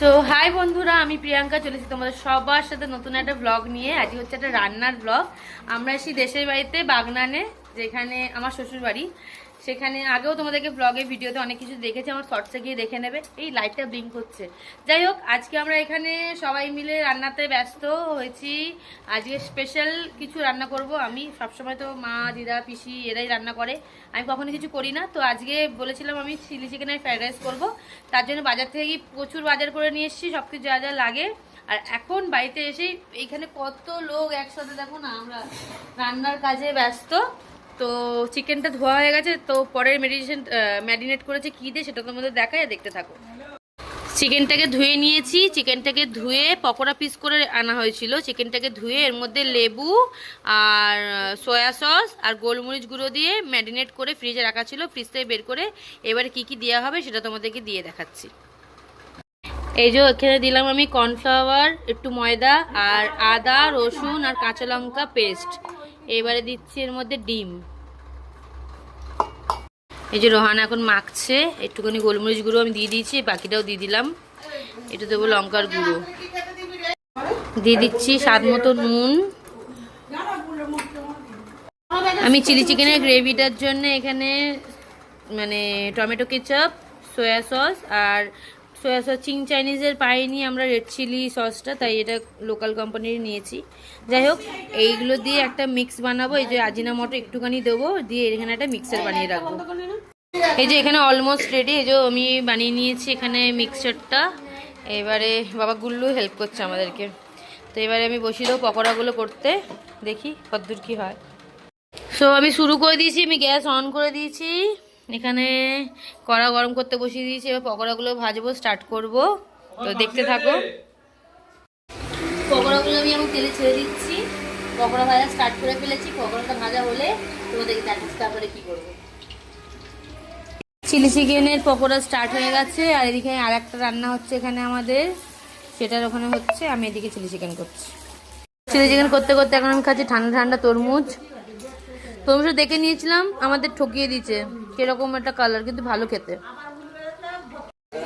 তো হাই বন্ধুরা, আমি প্রিয়াঙ্কা চলেছি তোমাদের সবার সাথে নতুন একটা ব্লগ নিয়ে। আজকে হচ্ছে একটা রান্নার ব্লগ। আমরা এসেছি দেশের বাড়িতে বাগনানে, যেখানে আমার শ্বশুর বাড়ি। সেখানে আগেও তোমাদেরকে ব্লগে ভিডিওতে অনেক কিছু দেখেছি, আমার শর্টসে গিয়ে দেখে নেবে। এই লাইটটা ব্লিঙ্ক হচ্ছে। যাই হোক, আজকে আমরা এখানে সবাই মিলে রান্নাতে ব্যস্ত হয়েছি। আজকে স্পেশাল কিছু রান্না করব। আমি সবসময় তো মা, দিদা, পিসি এরাই রান্না করে, আমি কখনো কিছু করি না। তো আজকে বলেছিলাম আমি চিলি চিকেন আর ফ্রাইড রাইস করবো। তার জন্য বাজার থেকে প্রচুর বাজার করে নিয়ে এসেছি, সব কিছু যা যা লাগে। আর এখন বাড়িতে এসেই এইখানে কত লোক একসাথে, দেখো না, আমরা রান্নার কাজে ব্যস্ত। তো চিকেনটা ধোয়া হয়ে গেছে, তো পরের ম্যারিনেট করেছে কী দিয়ে সেটা তোমাদের দেখায়, দেখতে থাকো। চিকেনটাকে ধুয়ে নিয়েছি। চিকেনটাকে ধুয়ে পকোড়া পিস করে আনা হয়েছিল। চিকেনটাকে ধুয়ে এর মধ্যে লেবু আর সয়া সস আর গোলমরিচ গুঁড়ো দিয়ে ম্যারিনেট করে ফ্রিজে রাখা ছিল। ফ্রিজ থেকে বের করে এবারে কি কি দেওয়া হবে সেটা তোমাদেরকে দিয়ে দেখাচ্ছি। এই যে এখানে দিলাম আমি কর্নফ্লাওয়ার, একটু ময়দা আর আদা, রসুন আর কাঁচা লঙ্কা পেস্ট। এবারে দিচ্ছি এর মধ্যে ডিম। এই যে রোহানা এখন মাখছে। একটুখানি গোলমরিচ গুঁড়ো আমি দিয়ে দিয়েছি, বাকিটাও দিয়ে দিলাম। এটা দেবো লঙ্কার গুঁড়ো, দিয়ে দিচ্ছি স্বাদ মতো নুন। আমি চিলি চিকেনের গ্রেভিটার জন্য এখানে মানে টমেটো কেচাপ, সয়া সস আর সয়া সস চিং চাইনিজের পাইনি আমরা, রেড চিলি সসটা, তাই এটা লোকাল কোম্পানির নিয়েছি। যাই হোক, এইগুলো দিয়ে একটা মিক্স বানাবো। এই যে আজিনামোটো একটুখানি দেবো, দিয়ে এখানে একটা মিক্সার বানিয়ে রাখবো। এই যে এখানে অলমোস্ট রেডি। এই যে আমি বানিয়ে নিয়েছি এখানে মিক্সচারটা। এবারে বাবা গুল্লু হেল্প করছে আমাদেরকে। তো এবারে আমি বসিয়ে দেবো পকোড়াগুলো করতে, দেখি কতদূর কী হয়। সো আমি শুরু করে দিয়েছি, আমি গ্যাস অন করে দিয়েছি। এখানে কড়া গরম করতে বসিয়ে দিয়েছি। এবার পকোড়াগুলো ভাজবো, স্টার্ট করব। তো দেখতে থাকো। পকোড়াগুলো আমি এখন তেলে ছেড়ে দিচ্ছি। পকোড়া ভাজা স্টার্ট করে ফেলেছি। পকোড়াটা ভাজা হলে তোমাদেরকে দেখাচ্ছি তারপরে কী করবো। চিলি চিকেনের পকোড়া স্টার্ট হয়ে গেছে। আর এদিকে আর একটা রান্না হচ্ছে এখানে আমাদের, সেটার ওখানে হচ্ছে। আমি এদিকে চিলি চিকেন করছি। চিলি চিকেন করতে করতে এখন আমি খাচ্ছি ঠান্ডা ঠান্ডা তরমুজ। তরমুজটা দেখে নিয়েছিলাম, আমাদের ঠকিয়ে দিয়েছে। কিরকম একটা কালার, কিন্তু ভালো খেতে।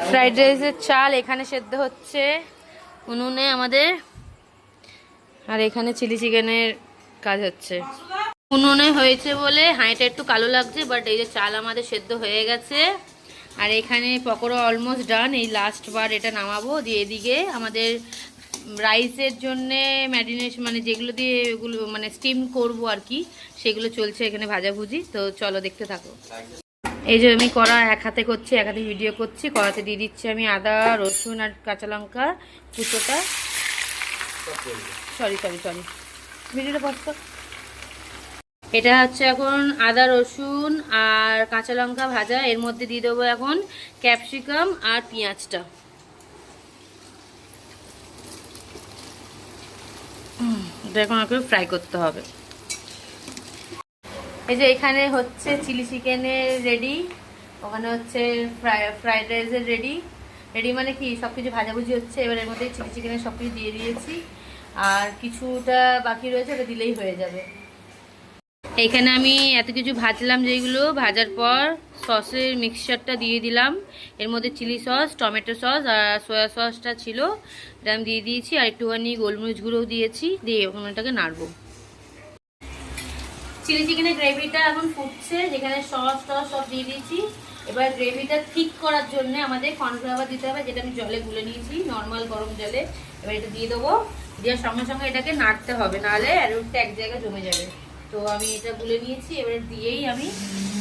ফ্রাইড রাইসের চাল এখানে সেদ্ধ হচ্ছে উনুনে আমাদের, আর এখানে চিলি চিকেনের কাজ হচ্ছে। উনুনে হয়েছে বলে হাঁড়িটা একটু কালো লাগছে, বাট এই যে চাল আমাদের সেদ্ধ হয়ে গেছে। আর এখানে পকোড়া অলমোস্ট ডান। এই লাস্ট বার এটা নামাবো। দিয়ে এদিকে আমাদের রাইসের জন্যে ম্যারিনেশন, মানে যেগুলো দিয়ে এগুলো মানে স্টিম করব আর কি, সেগুলো চলছে এখানে ভাজাভুজি। তো চলো দেখতে থাকো। এই যে আমি কড়া এক হাতে করছি, এক হাতে ভিডিও করছি। কড়াতে দিয়ে দিচ্ছি আমি আদা, রসুন আর কাঁচা লঙ্কা কুচোটা। সরি ভিডিওটা পজ কর। এটা হচ্ছে এখন আদা, রসুন আর কাঁচা লঙ্কা ভাজা। এর মধ্যে দিয়ে দেবো এখন ক্যাপসিকাম আর পেঁয়াজটা। এটা এখন একটু ফ্রাই করতে হবে। এই যে এখানে হচ্ছে চিলি চিকেনের রেডি, ওখানে হচ্ছে ফ্রাইড রাইসের রেডি। রেডি মানে কি, সব কিছু ভাজাভুজি হচ্ছে। এবার এর মধ্যে চিলি চিকেনের সব কিছু দিয়ে দিয়েছি, আর কিছুটা বাকি রয়েছে, ওটা দিলেই হয়ে যাবে। এখানে আমি এত কিছু ভাজলাম, যেগুলো ভাজার পর সসের মিক্সচারটা দিয়ে দিলাম। এর মধ্যে চিলি সস, টমেটো সস আর সয়া সসটা ছিল, এটা আমি দিয়ে দিয়েছি। আর একটুখানি গোলমরিচ গুঁড়ো দিয়েছি, দিয়ে ওখানটাকে নাড়বো। চিলি চিকেনের গ্রেভিটা এখন ফুটছে, যেখানে সস টস সব দিয়ে দিয়েছি। এবার গ্রেভিটা ঠিক করার জন্য আমাদের কর্নফ্লাওয়ার দিতে হবে, যেটা আমি জলে গুলে নিয়েছি, নর্মাল গরম জলে। এবার এটা দিয়ে দেবো। দেওয়ার সঙ্গে সঙ্গে এটাকে নাড়তে হবে, নাহলে অ্যারোটটা এক জায়গায় জমে যাবে। তো আমি এটা গুলে নিয়েছি, এবার দিয়েই আমি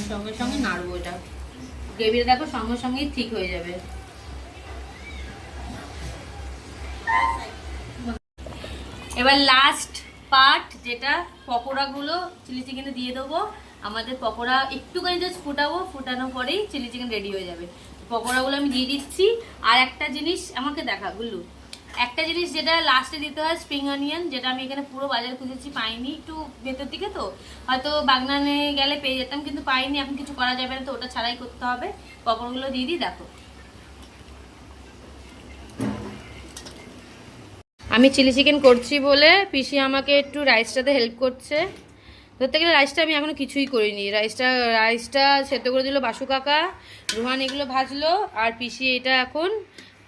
সঙ্গে সঙ্গে নাড়বো। এটা গ্রেভিটা দেখো সঙ্গে সঙ্গেই ঠিক হয়ে যাবে। এবার লাস্ট পার্ট, যেটা পকোড়াগুলো চিলি চিকেনে দিয়ে দেবো। আমাদের পকোড়া একটুখানি জাস্ট ফুটাবো, ফুটানোর পরেই চিলি চিকেন রেডি হয়ে যাবে। পকোড়াগুলো আমি দিয়ে দিচ্ছি। আর একটা জিনিস আমাকে দেখা গুল্লু, একটা জিনিস যেটা লাস্টে দিতে হয়, স্প্রিং অনিয়ন, যেটা আমি এখানে পুরো বাজার খুঁজেছি, পাইনি। একটু ভেতর দিকে তো, হয়তো বাগনানে গেলে পেয়ে যেতাম, কিন্তু পাইনি। এখন কিছু করা যাবে না, তো ওটা ছাড়াই করতে হবে। পকোড়াগুলো দিয়ে দিই, দেখো। আমি চিলি চিকেন করছি বলে পিসি আমাকে একটু রাইসটাতে হেল্প করছে। ধরতে গেলে রাইসটা আমি এখনো কিছুই করিনি। রাইসটা সেদ্ধ করে দিল বাসু কাকা, রোহান এগুলো ভাজলো, আর পিসি এটা এখন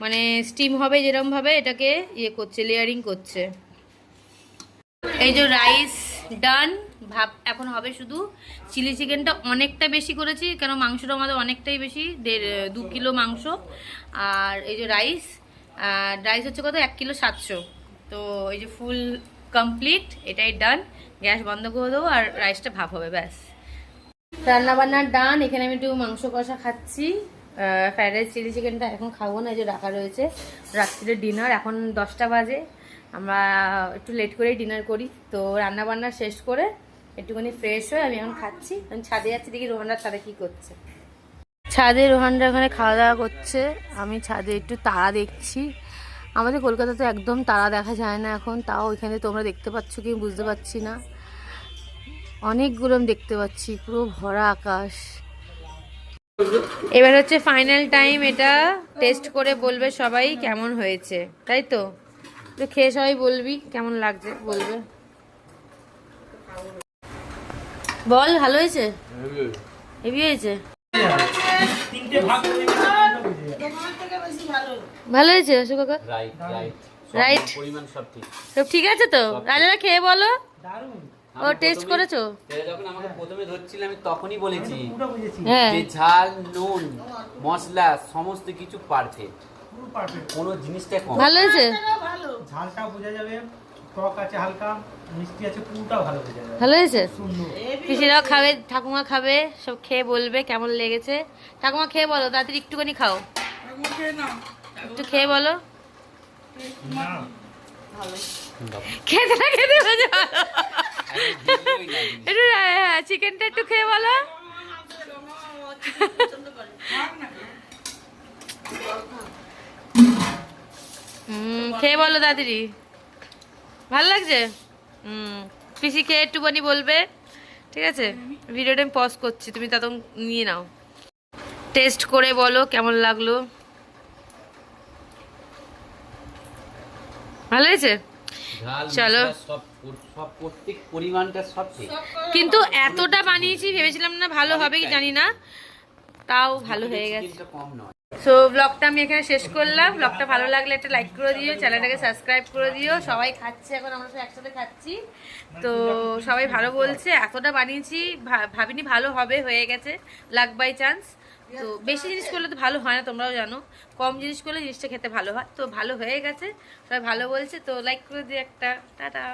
মানে স্টিম হবে যেরকমভাবে এটাকে ইয়ে করছে, লেয়ারিং করছে। এই যে রাইস ডান, ভাব এখন হবে শুধু চিলি চিকেনটা অনেকটা বেশি করেছি, কেন মাংসটা আমাদের অনেকটাই বেশি, 2 কিলো মাংস। আর এই যে রাইস, রাইস হচ্ছে কত, 1 কিলো 700। তো এই যে ফুল কমপ্লিট, এটাই ডান। গ্যাস বন্ধ করে দেবো আর রাইসটা ভাপ হবে, ব্যাস। রান্না বান্নার ডান। এখানে আমি একটু মাংস কষা খাচ্ছি। ফ্রাইড রাইস চিলি চিকেনটা এখন খাবো না, এই যে রাখা রয়েছে। রাত্রিরে ডিনার এখন 10টা বাজে, আমরা একটু লেট করেই ডিনার করি। তো রান্না বান্না শেষ করে একটুখানি ফ্রেশ হয়ে আমি এখন খাচ্ছি। আমি ছাদে যাচ্ছি, দেখি রোহানরা ছাদে কি করছে। ছাদে রোহানরা এখানে খাওয়া দাওয়া করছে, আমি ছাদে একটু তারা দেখছি। আমাদের কলকাতাতে একদম তারা দেখা যায় না এখন, তাও এখানে তোমরা দেখতে পাচ্ছ কি বুঝতে পারছি না, অনেকগুলো আমি দেখতে পাচ্ছি, পুরো ভরা আকাশ। এবার হচ্ছে ফাইনাল টাইম, এটা টেস্ট করে বলবে সবাই কেমন হয়েছে, তাই তো? তো খেয়ে সবাই বলবি কেমন লাগছে, বলবে। বল, ভালো হয়েছে? হেভি হয়েছে? ভালো হয়েছে অশোক কাকা? রাইট, সব ঠিক আছে তো? রাজারা খেয়ে বলো। ও টেস্ট করেছো? যখন আমাকে প্রথমে ধরছিল আমি তখনই বলেছি হ্যাঁ, যে ঝাল, নুন, মশলা সমস্ত কিছু পারফেক্ট, কোনো জিনিসটা কম। ভালো হয়েছে? ঝালটা বোঝা যাবে, টক আছে হালকা, মিষ্টি আছে, পুরোটা ভালো বোঝা যাবে। ভালো হয়েছে? সুন্দর। পিসিরাও খাবে, ঠাকুমা খাবে, সব খেয়ে বলবে কেমন লেগেছে। ঠাকুমা খেয়ে বলো, তাড়াতাড়ি একটুখানি খাও, একটু খেয়ে বলো। না খেতে না খেতে বোঝা ভালো। একটু হ্যাঁ, চিকেনটা একটু খেয়ে বলো। খেয়ে বলো তাড়াতাড়ি, ভালো লাগছে? পিসি খেয়ে একটুখানি বলবে, ঠিক আছে? ভিডিওটা আমি পজ করছি, তুমি তখন নিয়ে নাও। টেস্ট করে বলো কেমন লাগলো। ভালো হয়েছে? ঝাল, চলো। মশলা সব প্রত্যেক পরিমাণটা সব ঠিক। কিন্তু এতটা বানিয়েছি, ভেবেছিলাম না ভালো হবে কি জানি না, তাও ভালো হয়ে গেছে। চিকেনটা কম নয়। সো ব্লগটা আমি এখানে শেষ করলাম। ব্লগটা ভালো লাগলে একটা লাইক করে দিও, চ্যানেলটাকে সাবস্ক্রাইব করে দিও। সবাই খাচ্ছে, এখন আমরা সব একসাথে খাচ্ছি। তো সবাই ভালো বলছে, এতটা বানিয়েছি ভাবিনি ভালো হবে, হয়ে গেছে লাক বাই চান্স। তো বেশি জিনিস করলে তো ভালো হয় না, তোমরাও জানো, কম জিনিস করলে জিনিসটা খেতে ভালো হয়। তো ভালো হয়ে গেছে, সবাই ভালো বলছে, তো লাইক করে দিও একটা। টাটা।